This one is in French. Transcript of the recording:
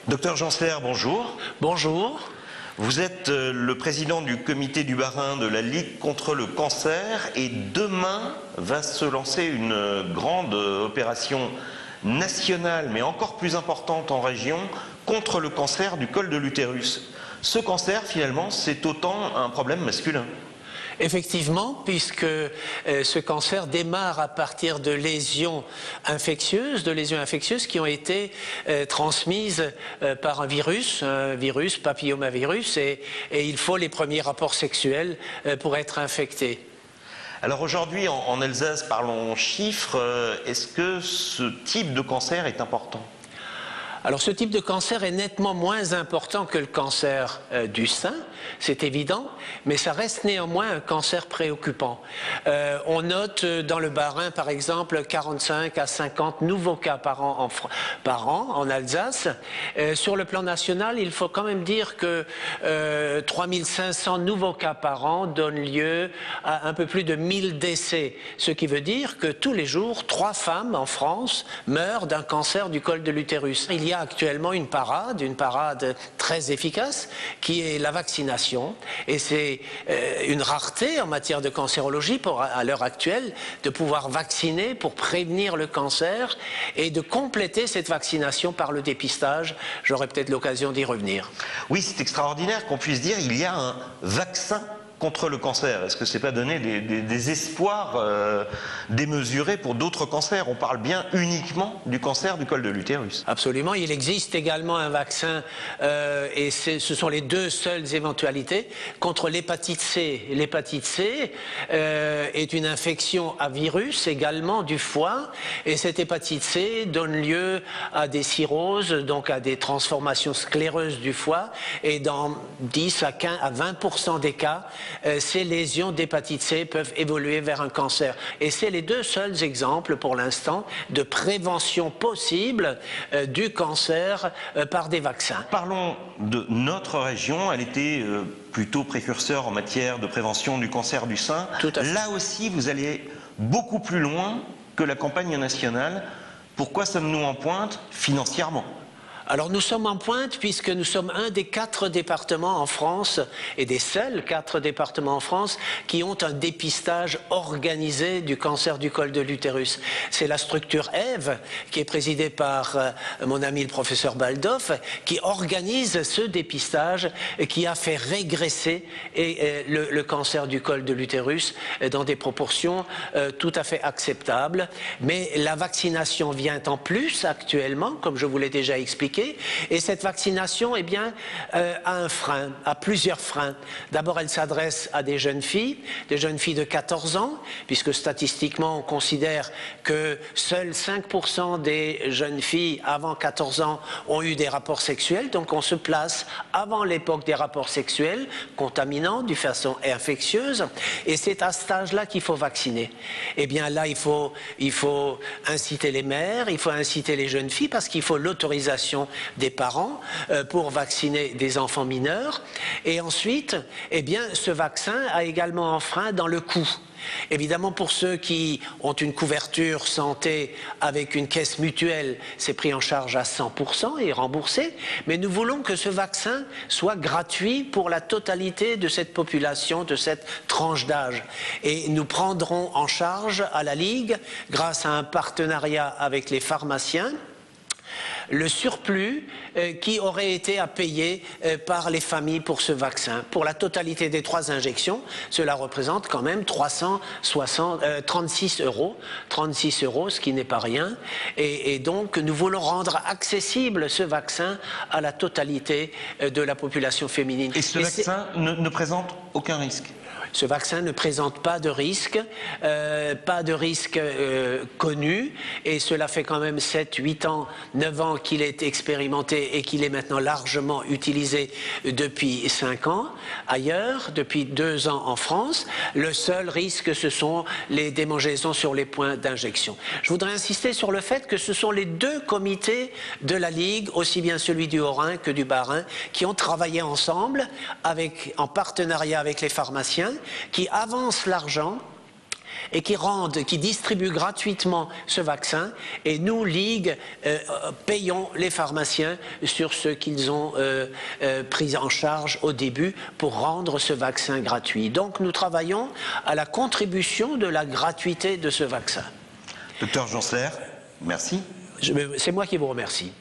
Docteur Jansler, bonjour. Bonjour. Vous êtes le président du comité du Bas-Rhin de la Ligue contre le cancer et demain va se lancer une grande opération nationale, mais encore plus importante en région, contre le cancer du col de l'utérus. Ce cancer, finalement, c'est autant un problème masculin. Effectivement, puisque ce cancer démarre à partir de lésions infectieuses, qui ont été transmises par un virus papillomavirus, et il faut les premiers rapports sexuels pour être infecté. Alors aujourd'hui, en Alsace, parlons chiffres, est-ce que ce type de cancer est important ? Alors ce type de cancer est nettement moins important que le cancer du sein, c'est évident, mais ça reste néanmoins un cancer préoccupant. On note dans le Bas-Rhin, par exemple, 45 à 50 nouveaux cas par an en Alsace. Sur le plan national, il faut quand même dire que 3500 nouveaux cas par an donnent lieu à un peu plus de 1000 décès, ce qui veut dire que tous les jours, 3 femmes en France meurent d'un cancer du col de l'utérus. Il y a actuellement une parade très efficace, qui est la vaccination. Et c'est une rareté en matière de cancérologie à l'heure actuelle de pouvoir vacciner pour prévenir le cancer et de compléter cette vaccination par le dépistage. J'aurai peut-être l'occasion d'y revenir. Oui, c'est extraordinaire qu'on puisse dire qu'il y a un vaccin contre le cancer. Est-ce que c'est pas donner des espoirs démesurés pour d'autres cancers? On parle bien uniquement du cancer du col de l'utérus. Absolument. Il existe également un vaccin et ce sont les deux seules éventualités contre l'hépatite C. L'hépatite C est une infection à virus également du foie, et cette hépatite C donne lieu à des cirrhoses, donc à des transformations scléreuses du foie, et dans 10 à 15 à 20% des cas, ces lésions d'hépatite C peuvent évoluer vers un cancer. Et c'est les deux seuls exemples pour l'instant de prévention possible du cancer par des vaccins. Parlons de notre région. Elle était plutôt précurseur en matière de prévention du cancer du sein. Là aussi, vous allez beaucoup plus loin que la campagne nationale. Pourquoi sommes-nous en pointe financièrement ? Alors nous sommes en pointe puisque nous sommes un des 4 départements en France, et des seuls 4 départements en France, qui ont un dépistage organisé du cancer du col de l'utérus. C'est la structure EVE, qui est présidée par mon ami le professeur Baldoff, qui organise ce dépistage et qui a fait régresser le cancer du col de l'utérus dans des proportions tout à fait acceptables. Mais la vaccination vient en plus actuellement, comme je vous l'ai déjà expliqué. Et cette vaccination, eh bien, a un frein, a plusieurs freins. D'abord, elle s'adresse à des jeunes filles de 14 ans, puisque statistiquement, on considère que seuls 5% des jeunes filles avant 14 ans ont eu des rapports sexuels. Donc, on se place avant l'époque des rapports sexuels, contaminants, de façon infectieuse. Et c'est à cet âge-là qu'il faut vacciner. Eh bien, là, il faut inciter les mères, il faut inciter les jeunes filles, parce qu'il faut l'autorisation des parents pour vacciner des enfants mineurs. Et ensuite, eh bien, ce vaccin a également un frein dans le coût. Évidemment, pour ceux qui ont une couverture santé avec une caisse mutuelle, c'est pris en charge à 100% et remboursé. Mais nous voulons que ce vaccin soit gratuit pour la totalité de cette population, de cette tranche d'âge. Et nous prendrons en charge à la Ligue, grâce à un partenariat avec les pharmaciens, le surplus qui aurait été à payer par les familles pour ce vaccin. Pour la totalité des 3 injections, cela représente quand même 36 euros, ce qui n'est pas rien. Et donc, nous voulons rendre accessible ce vaccin à la totalité de la population féminine. Et ce vaccin ne présente aucun risque ? Ce vaccin ne présente pas de risque, connu, et cela fait quand même 7, 8 ans, 9 ans qu'il est expérimenté et qu'il est maintenant largement utilisé depuis 5 ans ailleurs, depuis 2 ans en France. Le seul risque, ce sont les démangeaisons sur les points d'injection. Je voudrais insister sur le fait que ce sont les 2 comités de la Ligue, aussi bien celui du Haut-Rhin que du Bas-Rhin, qui ont travaillé ensemble en partenariat avec les pharmaciens, qui avancent l'argent et qui distribuent gratuitement ce vaccin. Et nous, Ligue, payons les pharmaciens sur ce qu'ils ont pris en charge au début pour rendre ce vaccin gratuit. Donc nous travaillons à la contribution de la gratuité de ce vaccin. Docteur Joncler, merci. C'est moi qui vous remercie.